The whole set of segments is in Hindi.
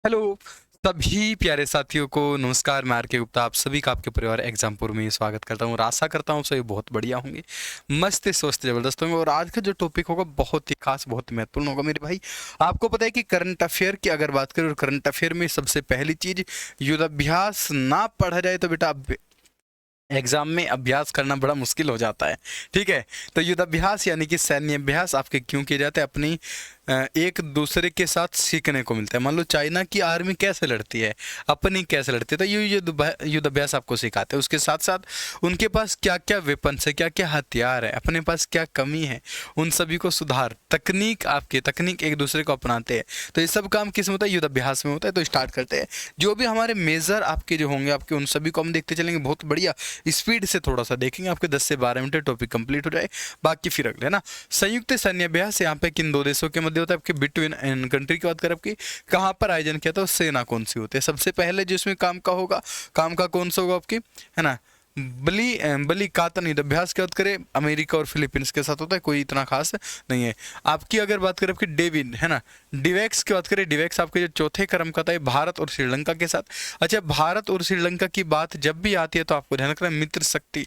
हेलो सभी प्यारे साथियों को नमस्कार। मैं आर के गुप्ता आप सभी का आपके परिवार एग्जामपुर में स्वागत करता हूँ और आशा करता हूँ सभी बहुत बढ़िया होंगे, मस्त स्वस्थ जबरदस्त होंगे। और आज का जो टॉपिक होगा बहुत ही खास, बहुत महत्वपूर्ण होगा मेरे भाई। आपको पता है कि करंट अफेयर की अगर बात करें और करंट अफेयर में सबसे पहली चीज युद्धाभ्यास ना पढ़ा जाए तो बेटा एग्जाम में अभ्यास करना बड़ा मुश्किल हो जाता है। ठीक है, तो युद्धाभ्यास यानी कि सैन्य अभ्यास आपके क्यों किए जाते हैं? अपनी एक दूसरे के साथ सीखने को मिलता है। मान लो चाइना की आर्मी कैसे लड़ती है, अपनी कैसे लड़ती है, तो ये युद्धाभ्यास आपको सिखाते हैं। उसके साथ साथ उनके पास क्या क्या वेपन्स है, क्या क्या हथियार है, अपने पास क्या कमी है, उन सभी को सुधार तकनीक एक दूसरे को अपनाते हैं। तो ये सब काम किस में होता है? युद्धाभ्यास में होता है। तो स्टार्ट करते हैं। जो भी हमारे मेजर आपके जो होंगे आपके उन सभी को हम देखते चलेंगे बहुत बढ़िया स्पीड से, थोड़ा सा देखेंगे। आपके 10 से 12 मिनट टॉपिक कंप्लीट हो जाए, बाकी फिर अगले ना। संयुक्त सैन्य अभ्यास यहाँ पे किन दो देशों के मध्य होता है? आपके बिटवीन इन कंट्री की बात करें आपकी, कहाँ पर आयोजन किया था, सेना कौन सी होती है? सबसे पहले जो इसमें काम का होगा, काम का कौन सा होगा आपकी, है ना, बली कातन युद्धाभ्यास की बात करें अमेरिका और फिलीपींस के साथ होता है, कोई इतना खास नहीं है। आपकी अगर बात करें आपकी डेविड, है ना, डिवेक्स की बात करें, डिवेक्स आपके जो चौथे क्रम का था ये भारत और श्रीलंका के साथ। अच्छा, भारत और श्रीलंका की बात जब भी आती है तो आपको ध्यान रखना मित्र शक्ति,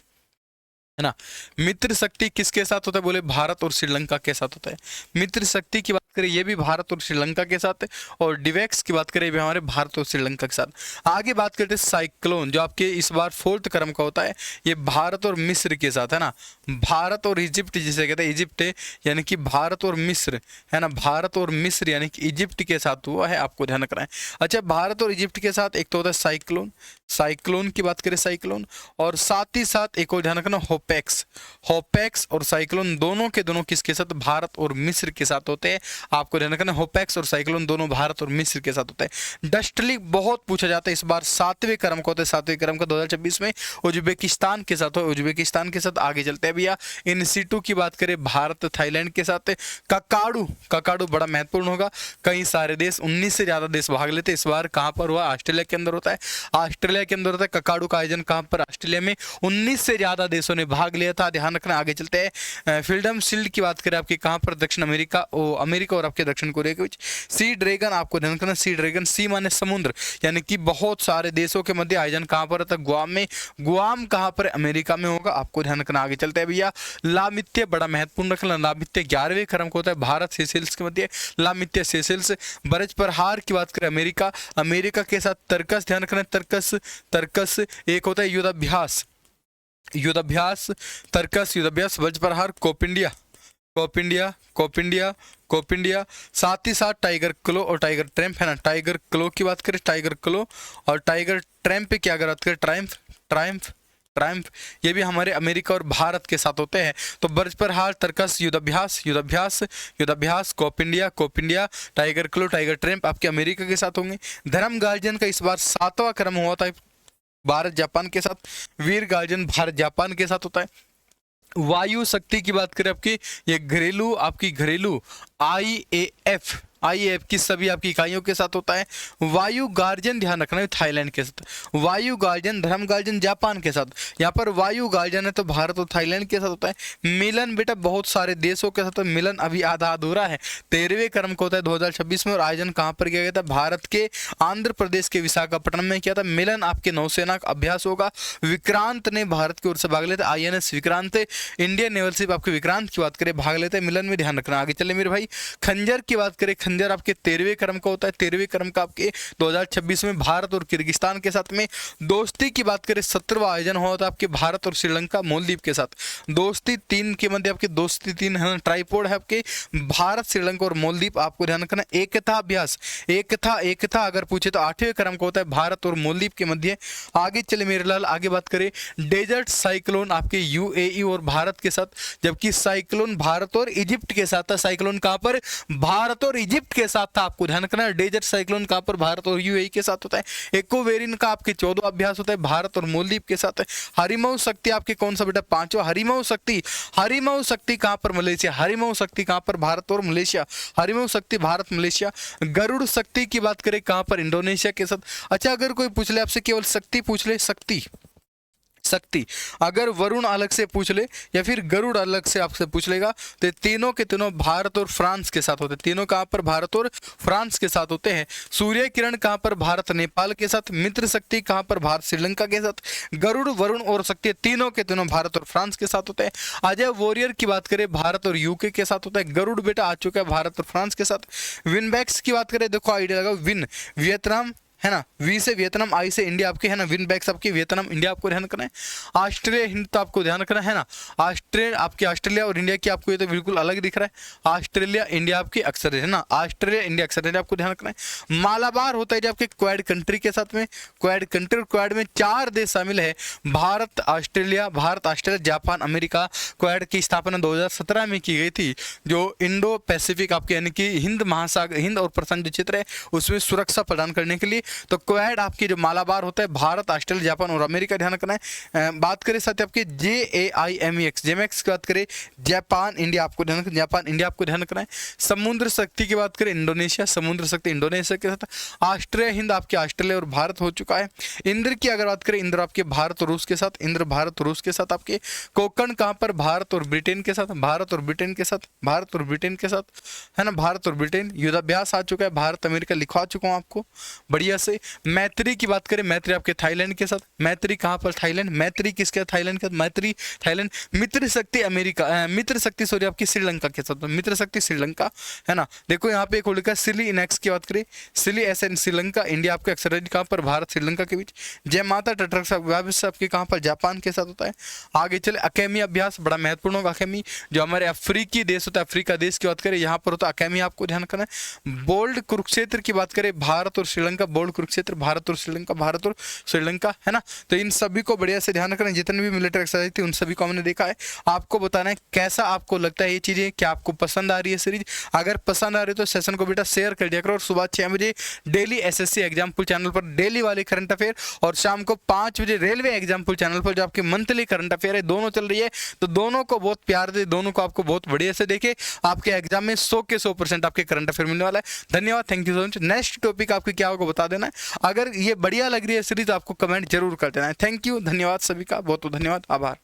है ना। मित्र शक्ति किसके साथ होता है? बोले भारत और श्रीलंका के साथ होता है। मित्र शक्ति की बात करें ये भी भारत और श्रीलंका के साथ है, और डिवेक्स की बात करें ये भी हमारे भारत और श्रीलंका के साथ। आगे बात करते हैं साइक्लोन, जो आपके इस बार फोर्थ क्रम का होता है, ये भारत और मिस्र के साथ, है ना। भारत और इजिप्ट जिसे कहते हैं, इजिप्ट यानी कि भारत और मिस्र, है ना, भारत और मिस्र यानी कि इजिप्ट के साथ हुआ है, आपको ध्यान रखना है। अच्छा, भारत और इजिप्ट के साथ एक तो होता है साइक्लोन, साइक्लोन की बात करें साइक्लोन, और साथ ही साथ एक और ध्यान रखना होपेक्स। होपेक्स और साइक्लोन दोनों के दोनों किसके साथ? भारत और मिस्र के साथ होते हैं। आपको ध्यान रखना होपेक्स और साइक्लोन दोनों भारत और मिस्र के साथ होते हैं। डस्टली बहुत पूछा जाता है, इस बार 7वें क्रम का होता है, 7वें क्रम का 2026 में उज्बेकिस्तान के साथ हो, उज्बेकिस्तान के साथ। आगे चलते हैं भैया, इन सीटू की बात करें भारत थाईलैंड के साथ। ककाडू, ककाडू बड़ा महत्वपूर्ण होगा, कई सारे देश 19 से ज्यादा देश भाग लेते। इस बार कहां पर हुआ? ऑस्ट्रेलिया के अंदर होता है, ऑस्ट्रेलिया के अंदर होता है। ककाडू का आयोजन कहां पर? ऑस्ट्रेलिया में। 19 से ज्यादा देशों ने भाग लिया था, ध्यान रखना। आगे चलते हैं, फ्रीडम शील्ड की बात करें आपकी कहां पर? दक्षिण अमेरिका, अमेरिका और आपके दक्षिण कोरिया के बीच। सी ड्रैगन, आपको ध्यान रखना, सी ड्रैगन, सी माने समुद्र, यानी कि बहुत सारे देशों के मध्य आयोजन कहां पर होता है? गुआम में। गुआम कहां पर? अमेरिका में होगा, आपको ध्यान रखना। आगे चलते हैं भैया, लामित्य बड़ा महत्वपूर्ण रखना, लामित्य 11वें क्रम को होता है भारत सेशेल्स के मध्य, लामित्य सेशेल्स। बरज प्रहार की बात करें अमेरिका, अमेरिका के साथ तर्कस, ध्यान रखना तर्कस, तर्कस एक होता है युद्धाभ्यास, युद्धाभ्यास, तर्कस युद्धाभ्यास। Vajra Prahar Cope India, Cope India, Cope India, Cope India. साथ ही साथ टाइगर क्लो और टाइगर ट्रैम्प, है ना। टाइगर क्लो की बात करें, टाइगर क्लो, और टाइगर ट्रैम्प की अगर बात करें, ट्रायम्फ, ट्रायम्फ, ट्रायम्फ, ये भी हमारे अमेरिका और भारत के साथ होते हैं। तो बर्ज प्रहार, तर्कस, युद्धाभ्यास, युद्धाभ्यास, युद्धाभ्यास, Cope India, Cope India, tiger claw, tiger triumph आपके अमेरिका के साथ होंगे। धर्म गार्जियन का इस बार 7वां क्रम हुआ था भारत जापान के साथ, वीर गार्जियन भारत जापान के साथ होता है। वायु शक्ति की बात करें आपकी, ये घरेलू, आपकी घरेलू आईएएफ, आईएएफ की सभी आपकी इकाइयों के साथ होता है। वायु गार्जियन ध्यान रखना है थाईलैंड के साथ, वायु गार्जियन, धर्म गार्जियन जापान के साथ। यहाँ पर वायु गार्जियन है तो भारत और थाईलैंड के साथ होता है। मिलन बेटा बहुत सारे देशों के साथ, मिलन अभी आधा अधूरा है, 13वें क्रम का होता है 2026 में। और आयोजन कहाँ पर किया गया था? भारत के आंध्र प्रदेश के विशाखापट्टनम में किया था। मिलन आपके नौसेना का अभ्यास होगा। विक्रांत ने भारत की ओर से भाग लेते, INS Vikrant, Indian naval ship आपके विक्रांत की बात करें भाग लेते हैं मिलन में, ध्यान रखना। आगे चले मेरे भाई, खंजर की बात करें, खंजर आपके 13वें क्रम का होता है, 13वें क्रम का आपके 2026 में भारत और किर्गिस्तान के साथ में। दोस्ती की बात करें 17वां आयोजन हुआ था आपके भारत और श्रीलंका मालदीव के साथ। दोस्ती 3 के मध्य आपके दोस्ती 3 है, ट्राइपोड है आपके भारत, श्रीलंका और मालदीव, आपको ध्यान रखना। एकता अभ्यास, एकता, एकता अगर पूछे तो 8वें क्रम का होता है भारत और मालदीव के मध्य। आगे चले मेरे लाल, आगे बात करें डेजर्ट साइक्लोन आपके यूएई और भारत के साथ, जबकि साइक्लोन भारत और इजिप्ट के साथ था। साइक्लोन कहां पर? भारत और इजिप्ट के साथ था, आपको ध्यान रखना। डेजर्ट साइक्लोन कहां पर? भारत और यूएई के साथ होता है। इकोवेरिन का आपके 14वां अभ्यास होता है भारत और मालदीव के साथ है। हरिमऊ शक्ति आपके कौन सा बेटा? 5वां हरिमऊ शक्ति, हरिमऊ शक्ति कहां पर? मलेशिया, हरिमऊ शक्ति कहां पर? भारत और मलेशिया, हरिमऊ शक्ति भारत मलेशिया। गरुड़ शक्ति की बात करें कहां पर? इंडोनेशिया के साथ। अच्छा, अगर कोई पूछ ले आपसे, केवल शक्ति पूछ ले, शक्ति, शक्ति। अगर वरुण अलग से पूछ ले या फिर गरुड़ अलग से आपसे पूछ लेगा तो तीनों के तीनों भारत और फ्रांस के साथ होते हैं। तीनों कहां पर? भारत और फ्रांस के साथ होते हैं। सूर्य किरण कहां पर? भारत नेपाल के साथ। मित्र शक्ति कहां पर? भारत श्रीलंका के साथ। गरुड़, वरुण और शक्ति तीनों के तीनों भारत और फ्रांस के साथ होते हैं। अजय वॉरियर की बात करें भारत और यूके के साथ होता है। गरुड़ बेटा आ चुका है भारत और फ्रांस के साथ। विनबैक्स की बात करें, देखो आइडिया लगा, विन वियतनाम है ना, वी से वियतनाम, आई से इंडिया आपके है ना, विन बैक्स आपके वियतनाम इंडिया आपको ध्यान रखना है। ऑस्ट्रेलिया हिंद तो आपको ध्यान रखना है ना, ऑस्ट्रेलिया आपके ऑस्ट्रेलिया और इंडिया की आपको ये तो बिल्कुल अलग दिख रहा है। ऑस्ट्रेलिया इंडिया आपकी अक्सर है ना, ऑस्ट्रेलिया इंडिया अक्सर है, आपको ध्यान रखना है। मालाबार होता है जो आपके क्वाड कंट्री के साथ में, क्वाड कंट्री और क्वाड में 4 देश शामिल है, Bharat Australia, Japan America. Quad की स्थापना 2017 में की गई थी, जो इंडो पैसिफिक आपके यानी कि हिंद महासागर, हिंद और प्रशांत जो क्षेत्र है उसमें सुरक्षा प्रदान करने के लिए। तो क्वाड आपकी जो मालाबार होता है भारत, ऑस्ट्रेलिया, जापान और अमेरिका ध्यान रखना है। बात करें साथ ही आपके JAIMEX, जेमेक्स की बात करें जापान इंडिया आपको ध्यान रखना, जापान इंडिया आपको ध्यान रखना है। समुद्र शक्ति की बात करें इंडोनेशिया, समुद्र शक्ति इंडोनेशिया के साथ। ऑस्ट्रेलिया हिंद आपके ऑस्ट्रेलिया और भारत हो चुका है। इंद्र की अगर बात करें, इंद्र आपके भारत और रूस के साथ, इंद्र भारत और रूस के साथ आपके। कोकण कहां पर? भारत और ब्रिटेन के साथ, भारत और ब्रिटेन के साथ, भारत और ब्रिटेन के साथ है ना, भारत और ब्रिटेन। युद्धाभ्यास आ चुका है, भारत अमेरिका लिखवा चुका हूं आपको बढ़िया से। मैत्री की बात करें, मैत्री आपके थाईलैंड के साथ। मैत्री कहां पर? थाईलैंड। मैत्री किसके? थाईलैंड के साथ, मैत्री थाईलैंड। मित्र शक्ति अमेरिका, मित्र शक्ति सॉरी आपकी श्रीलंका के साथ, मित्र शक्ति श्रीलंका है ना। देखो यहाँ पे एक और लिखा सिली इनेक्स की बात करें, सिली SN श्रीलंका इंडिया आपके अक्सर कहां पर? भारत श्रीलंका के बीच। जय माता टट्रक्स आपके कहां पर? जापान के साथ होता है। आगे चले, अकेमी अभ्यास बड़ा महत्वपूर्ण होगा। अकेमी जो हमारे अफ्रीकी देश होता है, अफ्रीका देश की बात करें यहाँ पर होता है अकेमी, आपको ध्यान रखना है। बोल्ड कुरुक्षेत्र की बात करें, भारत और श्रीलंका, बोल्ड कुरुक्षेत्र भारत और श्रीलंका, भारत और श्रीलंका है ना। तो इन सभी को बढ़िया से ध्यान रखना, जितने भी मिलिट्री एक्सरसाइज थी उन सभी को हमने देखा है। आपको बताना है कैसा आपको लगता है ये चीजें, क्या आपको पसंद आ रही है सीरीज। अगर पसंद आ रही है तो सेशन को बेटा शेयर कर दिया करो। और सुबह 6 बजे डेली SSC एग्जाम्पल चैनल पर डेली वाले करंट अफेयर, और शाम को 5 बजे रेलवे एग्जाम्पल चैनल पर जो आपके मंथली करंट अफेयर है दोनों चल रही है। तो दोनों को बहुत प्यार दे, दोनों को आपको बहुत बढ़िया से देखे, आपके एग्जाम में 100 के 100% आपके करंट अफेयर मिलने वाला है। धन्यवाद, thank you so much. Next topic आपकी क्या होगा बता देना है। अगर ये बढ़िया लग रही है सीरीज आपको कमेंट जरूर कर देना है। थैंक यू, धन्यवाद सभी का, बहुत बहुत धन्यवाद, आभार।